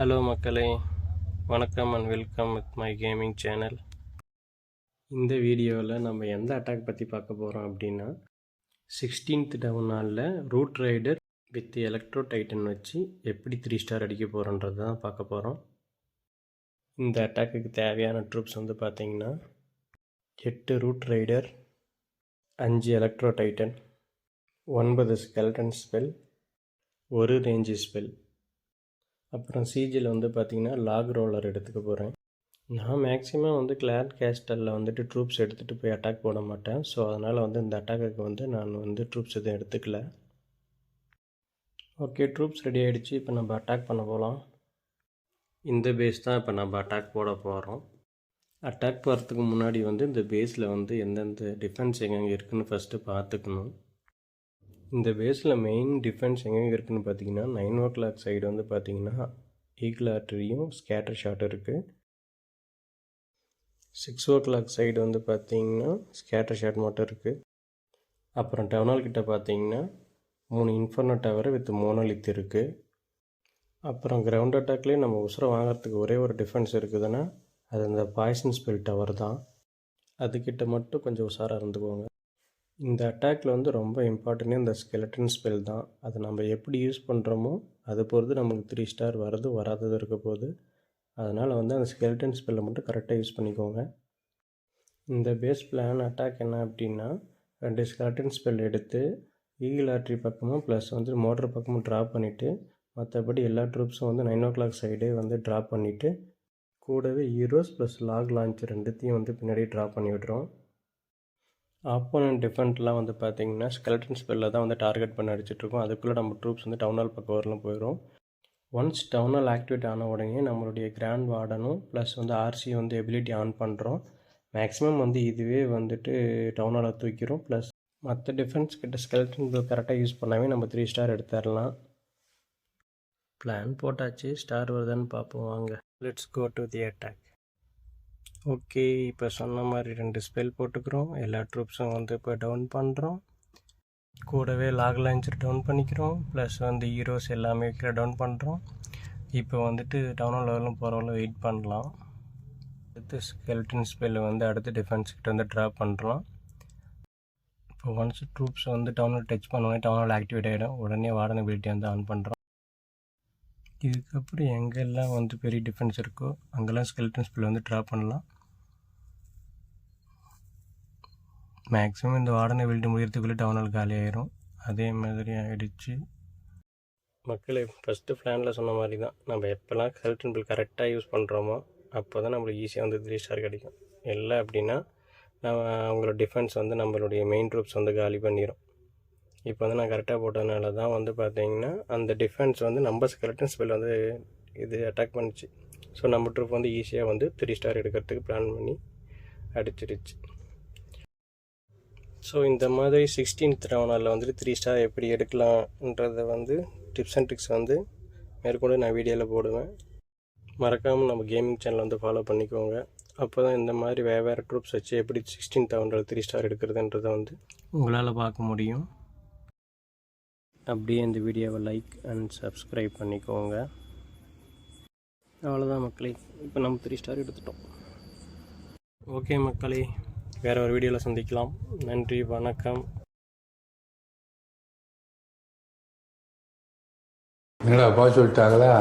Hello மக்களே, வணக்கம் and welcome with my gaming channel. இந்த வீடியோவில் நம்ம எந்த அட்டாக் பற்றி பார்க்க போகிறோம் அப்படின்னா 16th டவுன் நாளில் root rider with electro titan வச்சு எப்படி 3 ஸ்டார் அடிக்க போகிறோன்றது தான் பார்க்க போகிறோம். இந்த அட்டாக்குக்கு தேவையான ட்ரூப்ஸ் வந்து பார்த்திங்கன்னா 8 root rider, 5 electro titan, 9 skeleton spell, 1 rage spell. அப்புறம் சிஜியில் வந்து பார்த்திங்கன்னா லாக் ரோலர் எடுத்துக்க போகிறேன். நான் மேக்ஸிமம் வந்து கிளான் கேஸ்டலில் வந்துட்டு ட்ரூப்ஸ் எடுத்துகிட்டு போய் அட்டாக் போட மாட்டேன். ஸோ அதனால் வந்து இந்த அட்டாக்குக்கு வந்து நான் வந்து ட்ரூப்ஸ் எதுவும் எடுத்துக்கல. ஓகே, ட்ரூப்ஸ் ரெடி ஆகிடுச்சு. இப்போ நம்ம அட்டாக் பண்ண போகலாம். இந்த பேஸ் தான் இப்போ நம்ம அட்டாக் போட போகிறோம். அட்டாக் போகிறதுக்கு முன்னாடி வந்து இந்த பேஸில் வந்து எந்தெந்த டிஃபென்ஸ் எங்கெங்கே இருக்குதுன்னு ஃபஸ்ட்டு பார்த்துக்கணும். இந்த பேஸில் மெயின் டிஃபென்ஸ் எங்கெங்கே இருக்குதுன்னு பார்த்தீங்கன்னா 9 o'clock சைடு வந்து பார்த்திங்கன்னா ஈகிள் ஆர்டரியும் ஸ்கேட்டர் ஷாட் இருக்குது. 6 o'clock சைடு வந்து பார்த்திங்கன்னா ஸ்கேட்டர் ஷாட் மட்டும் இருக்குது. அப்புறம் டவுனால் கிட்ட பார்த்திங்கன்னா 3 இன்ஃபர்னோ டவர் வித் மோனோலித் இருக்குது. அப்புறம் கிரவுண்ட் அட்டாக்லேயே நம்ம உசுரை வாங்கிறதுக்கு ஒரே ஒரு டிஃபென்ஸ் இருக்குதுன்னா அது அந்த பாய்சன் ஸ்பெல் டவர் தான். அதுக்கிட்ட மட்டும் கொஞ்சம் உஷாராக இருந்துக்குவாங்க. இந்த அட்டாக்கில் வந்து ரொம்ப இம்பார்ட்டன்ட் இந்த ஸ்கெலட்டன் ஸ்பெல் தான். அதை நம்ம எப்படி யூஸ் பண்ணுறோமோ அதை பொறுத்து நமக்கு 3 ஸ்டார் வரது வராதது இருக்க போகுது. அதனால் வந்து அந்த ஸ்கெலட்டன் ஸ்பெல்லை மட்டும் கரெக்டாக யூஸ் பண்ணிக்கோங்க. இந்த பேஸ் பிளான் அட்டாக் என்ன அப்படின்னா 2 ஸ்கெலட்டன் ஸ்பெல் எடுத்து ஈகிள் ஆர்ட்ரி பக்கமும் ப்ளஸ் வந்து மோட்டர் பக்கமும் ட்ராப் பண்ணிவிட்டு மற்றபடி எல்லா ட்ரூப்ஸும் வந்து 9 o'clock சைடே வந்து ட்ராப் பண்ணிவிட்டு கூடவே ஹீரோஸ் ப்ளஸ் லாக் லான்ச்சர் ரெண்டுத்தையும் வந்து பின்னாடி ட்ராப் பண்ணி விட்றோம். ஆப்போனன்ட் டிஃபெண்ட்லாம் வந்து பார்த்திங்கன்னா ஸ்கெலட்டன் ஸ்பெல்லில் தான் வந்து டார்கெட் பண்ணி அடிச்சிட்ருக்கோம். அதுக்குள்ளே நம்ம ட்ரூப்ஸ் வந்து டவுனால் பக்கம் வரலாம் போயிடும். ஒன்ஸ் டவுனால் ஆக்டிவேட் ஆன உடனே நம்மளுடைய கிராண்ட் வார்டனும் ப்ளஸ் வந்து ஆர்சி வந்து எபிலிட்டி ஆன் பண்ணுறோம். மேக்ஸிமம் வந்து இதுவே வந்துட்டு டவுனால் தூக்கிறோம். ப்ளஸ் மற்ற டிஃபென்ஸ் கிட்ட ஸ்கெலட்டன் ஸ்பெல் கரெக்டாக யூஸ் பண்ணாவே நம்ம 3 ஸ்டார் எடுத்துடலாம். பிளான் போட்டாச்சு, ஸ்டார் வருதான்னு பார்ப்போம் வாங்க. Let's go to the attack. Okay, இப்போ சொன்ன மாதிரி 2 ஸ்பெல் போட்டுக்கிறோம். எல்லா ட்ரூப்ஸும் வந்து இப்போ டவுன் பண்ணுறோம். கூடவே லாக் லான்ச்சர் டவுன் பண்ணிக்கிறோம். ப்ளஸ் வந்து ஹீரோஸ் எல்லாமே கீழே டவுன் பண்ணுறோம். இப்போ வந்துட்டு டவுன் லெவலும் போகிறவங்களும் வெயிட் பண்ணலாம். அடுத்து ஸ்கெல்டன் ஸ்பெல்லை வந்து அடுத்து டிஃபென்ஸ் கிட்ட வந்து ட்ராப் பண்ணுறோம். இப்போ ஒன்ஸ் ட்ரூப்ஸ் வந்து டவுனில் டச் பண்ணோடனே டவுனில் ஆக்டிவேட் ஆகிடும். உடனே வார்டன் எபிலிட்டி வந்து ஆன் பண்ணுறோம். இதுக்கப்புறம் எங்கெல்லாம் வந்து பெரிய டிஃபென்ஸ் இருக்கோ அங்கெல்லாம் ஸ்கெல்டன் ஸ்பெல் வந்து ட்ராப் பண்ணலாம். மேக்ஸிமம் இந்த வார்டன் எபிலிட்டி முடிகிறதுக்குள்ளே டவுனால் காலி ஆகிரும். அதே மாதிரி ஆகிடுச்சு. மக்களே, ஃபஸ்ட்டு பிளானில் சொன்ன மாதிரி தான், நம்ம எப்போல்லாம் ஸ்கெல்டன் ஸ்பெல் கரெக்டாக யூஸ் பண்ணுறோமோ அப்போ தான் நம்மளுக்கு ஈஸியாக வந்து 3 ஸ்டார் கிடைக்கும். இல்லை அப்படின்னா நம்ம அவங்களோட டிஃபென்ஸ் வந்து நம்மளுடைய மெயின் ட்ரூப்ஸ் வந்து காலி பண்ணிடும். இப்போ வந்து நான் கரெக்டாக போட்டதுனால தான் வந்து பார்த்திங்கன்னா அந்த டிஃபென்ஸ் வந்து நம்ம ஸ்கெலட்டன் ஸ்பெல் வந்து இது அட்டாக் பண்ணிச்சு. ஸோ நம்ம ட்ரூப் வந்து ஈஸியாக வந்து 3 ஸ்டார் எடுக்கிறதுக்கு பிளான் பண்ணி அடிச்சிடுச்சு. ஸோ இந்த மாதிரி 16th ரவுண்டில் வந்துட்டு 3 ஸ்டார் எப்படி எடுக்கலான்றதை வந்து டிப்ஸ் அண்ட் ட்ரிக்ஸ் வந்து மேற்கொண்டு நான் வீடியோவில் போடுவேன். மறக்காமல் நம்ம கேமிங் சேனலை வந்து ஃபாலோ பண்ணிக்கோங்க. அப்போ தான் இந்த மாதிரி வேறு ட்ரூப்ஸ் வச்சு எப்படி 16th ரவுண்டில் 3 ஸ்டார் எடுக்கிறதுன்றதை வந்து உங்களால் பார்க்க முடியும். அப்படியே இந்த வீடியோவை லைக் அண்ட் சப்ஸ்கிரைப் பண்ணிக்கோங்க. அவ்வளோதான் மக்களே, இப்போ நம்ம 3 ஸ்டார் எடுத்துட்டோம். ஓகே மக்களே, வேறு ஒரு வீடியோவில் சந்திக்கலாம். நன்றி, வணக்கம். என்னடா சொல்லிட்டாங்களா?